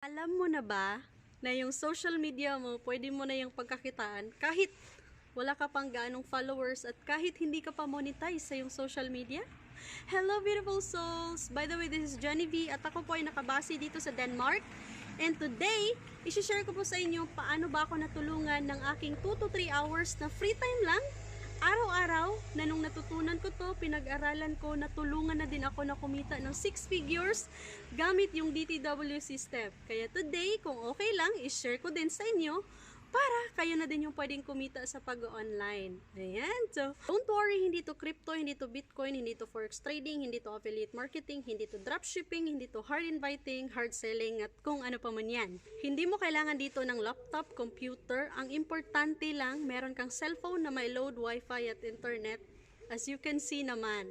Alam mo na ba na yung social media mo, pwede mo na yung pagkakitaan kahit wala ka pang gaanong followers at kahit hindi ka pa monetize sa yung social media? Hello beautiful souls! By the way, this is Jenny V at ako po ay nakabase dito sa Denmark. And today, isi-share ko po sa inyo paano ba ako natulungan ng aking 2 to 3 hours na free time lang araw-araw na nung natutunan ko to, pinag-aralan ko, natulungan na din ako na kumita ng 6 figures gamit yung DTWC step. Kaya today, kung okay lang, i-share ko din sa inyo para kayo na din yung pwedeng kumita sa pag-online. Ayan. So, don't worry, hindi to crypto, hindi to Bitcoin, hindi to forex trading, hindi to affiliate marketing, hindi to dropshipping, hindi to hard inviting, hard selling, at kung ano pa man yan. Hindi mo kailangan dito ng laptop, computer. Ang importante lang, meron kang cellphone na may load wifi at internet. As you can see naman,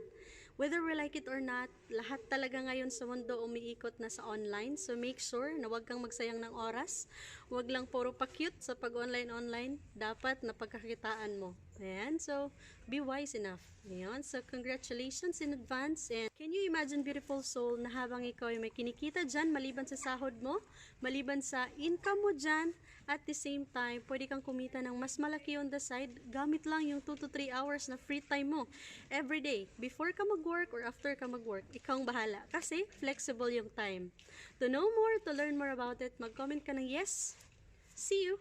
whether we like it or not, lahat talaga ngayon sa mundo umiikot na sa online. So make sure na wag kang magsayang ng oras. Wag lang puro pa-cute sa pag-online. Dapat na pagkakitaan mo. Ayan, so be wise enough. Ayan, so congratulations in advance. And can you imagine, beautiful soul, na habang ikaw ay may kinikita dyan, maliban sa sahod mo, maliban sa income mo dyan, at the same time, pwede kang kumita ng mas malaki on the side, gamit lang yung 2 to 3 hours na free time mo every day. Before ka mag-work or after ka mag-work, ikaw ang bahala. Kasi flexible yung time. To know more, to learn more about it, mag-comment ka ng yes. See you!